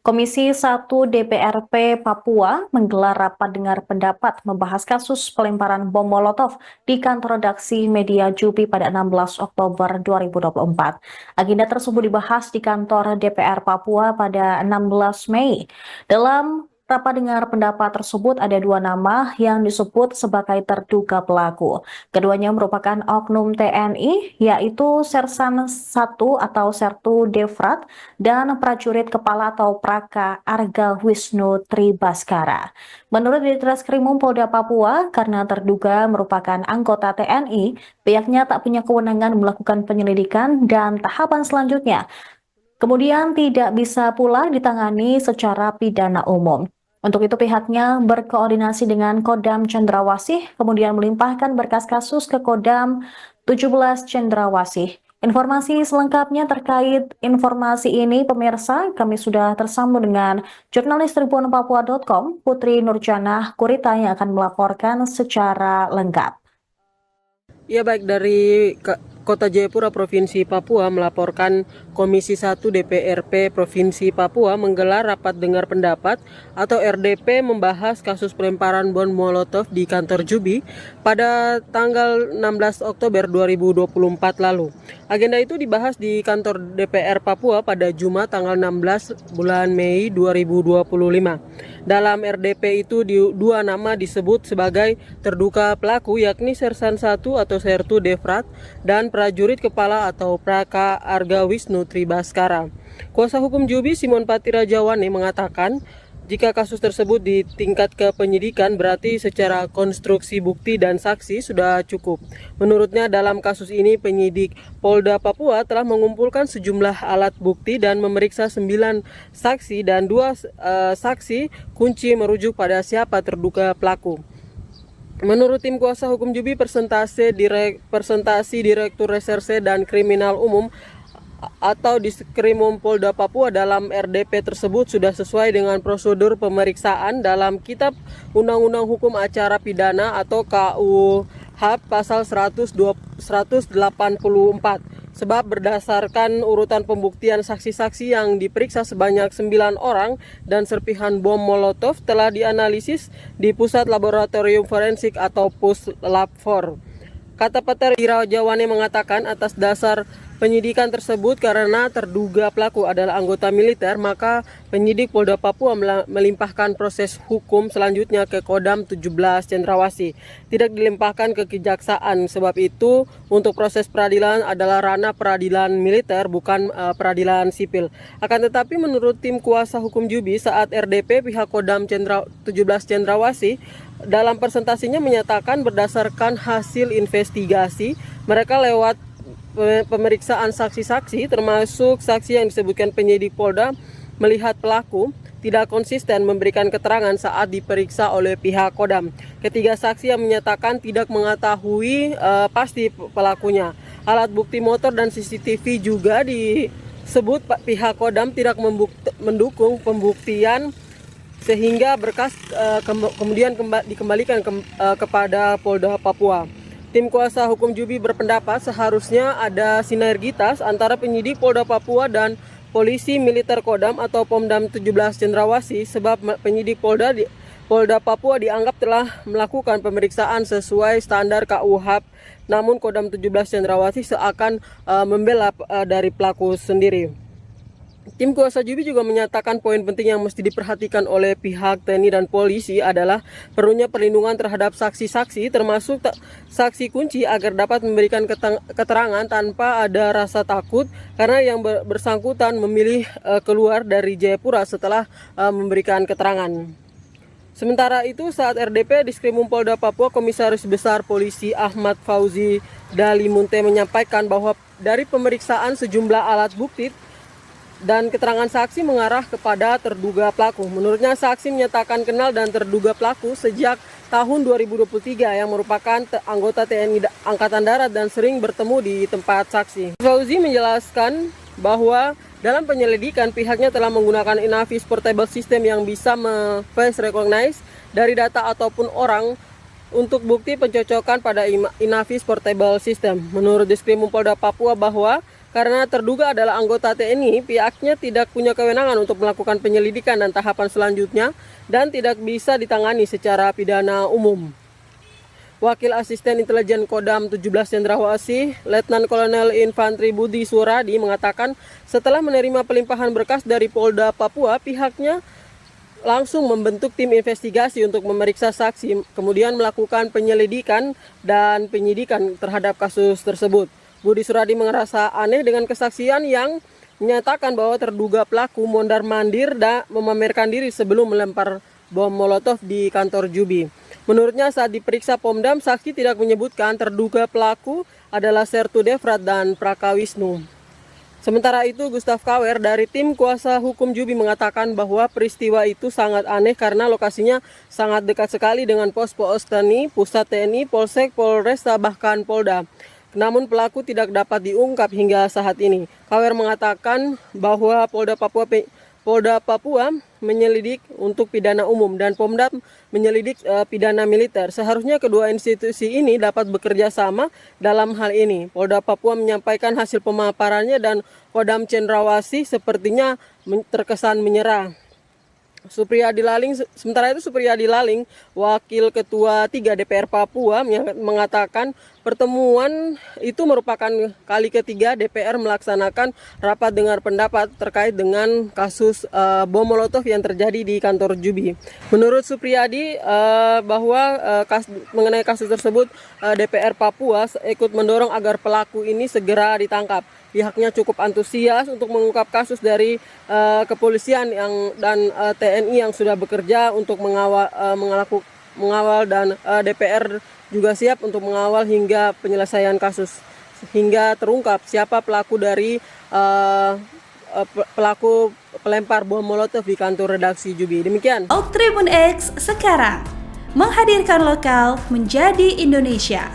Komisi 1 DPRP Papua menggelar rapat dengar pendapat membahas kasus pelemparan bom Molotov di kantor redaksi media Jupi pada 16 Oktober 2024. Agenda tersebut dibahas di kantor DPR Papua pada 16 Mei. Dalam rapat dengar pendapat tersebut ada dua nama yang disebut sebagai terduga pelaku. Keduanya merupakan oknum TNI, yaitu Sersan 1 atau Sertu Devrat dan prajurit kepala atau Praka Arga Wisnu Tribaskara. Menurut Ditreskrim Polda Papua, karena terduga merupakan anggota TNI, pihaknya tak punya kewenangan melakukan penyelidikan dan tahapan selanjutnya. Kemudian tidak bisa pula ditangani secara pidana umum. Untuk itu pihaknya berkoordinasi dengan Kodam Cendrawasih, kemudian melimpahkan berkas kasus ke Kodam 17 Cendrawasih. Informasi selengkapnya terkait informasi ini, pemirsa, kami sudah tersambung dengan jurnalis tribunpapua.com, Putri Nurjanah Kurita yang akan melaporkan secara lengkap. Ya, baik, dari Kota Jayapura, Provinsi Papua melaporkan Komisi 1 DPRP Provinsi Papua menggelar rapat dengar pendapat atau RDP membahas kasus pelemparan bom Molotov di kantor Jubi pada tanggal 16 Oktober 2024 lalu. Agenda itu dibahas di kantor DPR Papua pada Jumat tanggal 16 bulan Mei 2025. Dalam RDP itu dua nama disebut sebagai terduga pelaku, yakni Sersan 1 atau Sertu Devrat dan prajurit kepala atau Praka Arga Wisnu Tribaskara. Kuasa hukum Jubi Simon Patirajawane mengatakan jika kasus tersebut di tingkat kepenyidikan berarti secara konstruksi bukti dan saksi sudah cukup. Menurutnya dalam kasus ini penyidik Polda Papua telah mengumpulkan sejumlah alat bukti dan memeriksa 9 saksi dan 2 saksi kunci merujuk pada siapa terduga pelaku. Menurut tim kuasa hukum Jubi, persentasi Direktur Reserse dan Kriminal Umum atau Diskrimum Polda Papua dalam RDP tersebut sudah sesuai dengan prosedur pemeriksaan dalam Kitab Undang-Undang Hukum Acara Pidana atau KUHP pasal 184. Sebab berdasarkan urutan pembuktian saksi-saksi yang diperiksa sebanyak 9 orang dan serpihan bom Molotov telah dianalisis di Pusat Laboratorium Forensik atau Puslab4. Kata Patirajawane mengatakan atas dasar penyidikan tersebut karena terduga pelaku adalah anggota militer, maka penyidik Polda Papua melimpahkan proses hukum selanjutnya ke Kodam 17 Cendrawasih. Tidak dilimpahkan ke kejaksaan. Sebab itu untuk proses peradilan adalah ranah peradilan militer, bukan peradilan sipil. Akan tetapi menurut tim kuasa hukum Jubi saat RDP pihak Kodam 17 Cendrawasih dalam presentasinya menyatakan berdasarkan hasil investigasi mereka lewat pemeriksaan saksi-saksi termasuk saksi yang disebutkan penyidik Polda melihat pelaku tidak konsisten memberikan keterangan saat diperiksa oleh pihak Kodam. Ketiga saksi yang menyatakan tidak mengetahui pasti pelakunya. Alat bukti motor dan CCTV juga disebut pihak Kodam tidak mendukung pembuktian sehingga berkas kemudian dikembalikan kepada Polda Papua. Tim kuasa hukum Jubi berpendapat seharusnya ada sinergitas antara penyidik Polda Papua dan polisi militer Kodam atau Pomdam 17 Cendrawasih sebab penyidik Polda Papua dianggap telah melakukan pemeriksaan sesuai standar KUHP, namun Kodam 17 Cendrawasih seakan membela dari pelaku sendiri. Tim kuasa Jubi juga menyatakan poin penting yang mesti diperhatikan oleh pihak TNI dan polisi adalah perlunya perlindungan terhadap saksi-saksi termasuk saksi kunci agar dapat memberikan keterangan tanpa ada rasa takut karena yang bersangkutan memilih keluar dari Jayapura setelah memberikan keterangan. Sementara itu saat RDP Diskrimum Polda Papua Komisaris Besar Polisi Ahmad Fauzi Dalimunte menyampaikan bahwa dari pemeriksaan sejumlah alat bukti dan keterangan saksi mengarah kepada terduga pelaku. Menurutnya saksi menyatakan kenal dan terduga pelaku sejak tahun 2023 yang merupakan anggota TNI Angkatan Darat dan sering bertemu di tempat saksi. Fauzi menjelaskan bahwa dalam penyelidikan pihaknya telah menggunakan Inavis Portable System yang bisa face recognize dari data ataupun orang untuk bukti pencocokan pada Inavis Portable System. Menurut Diskrimum Polda Papua bahwa karena terduga adalah anggota TNI, pihaknya tidak punya kewenangan untuk melakukan penyelidikan dan tahapan selanjutnya dan tidak bisa ditangani secara pidana umum. Wakil Asisten Intelijen Kodam 17 Cendrawasih, Letnan Kolonel Infantri Budi Suradi mengatakan setelah menerima pelimpahan berkas dari Polda Papua, pihaknya langsung membentuk tim investigasi untuk memeriksa saksi, kemudian melakukan penyelidikan dan penyidikan terhadap kasus tersebut. Budi Suradi merasa aneh dengan kesaksian yang menyatakan bahwa terduga pelaku mondar-mandir dan memamerkan diri sebelum melempar bom molotov di kantor Jubi. Menurutnya saat diperiksa Pomdam, saksi tidak menyebutkan terduga pelaku adalah Sertu Devrat dan Prakawisnu. Sementara itu, Gustaf Kawer dari tim kuasa hukum Jubi mengatakan bahwa peristiwa itu sangat aneh karena lokasinya sangat dekat sekali dengan pos-pos TNI, Pusat TNI, Polsek, Polresta, bahkan Polda. Namun pelaku tidak dapat diungkap hingga saat ini. Kawer mengatakan bahwa Polda Papua menyelidik untuk pidana umum dan Pomdam menyelidik pidana militer. Seharusnya kedua institusi ini dapat bekerja sama dalam hal ini. Polda Papua menyampaikan hasil pemaparannya dan Kodam Cendrawasih sepertinya terkesan menyerah. Sementara itu Supriyadi Laling, Wakil Ketua 3 DPR Papua mengatakan pertemuan itu merupakan kali ketiga DPR melaksanakan rapat dengar pendapat terkait dengan kasus bom molotov yang terjadi di kantor Jubi. Menurut Supriyadi mengenai kasus tersebut DPR Papua ikut mendorong agar pelaku ini segera ditangkap. Pihaknya cukup antusias untuk mengungkap kasus dari kepolisian dan TNI yang sudah bekerja untuk mengawal dan DPR juga siap untuk mengawal hingga penyelesaian kasus hingga terungkap siapa pelaku dari pelaku pelempar bom molotov di kantor redaksi Jubi. Demikian. Tribun X sekarang menghadirkan lokal menjadi Indonesia.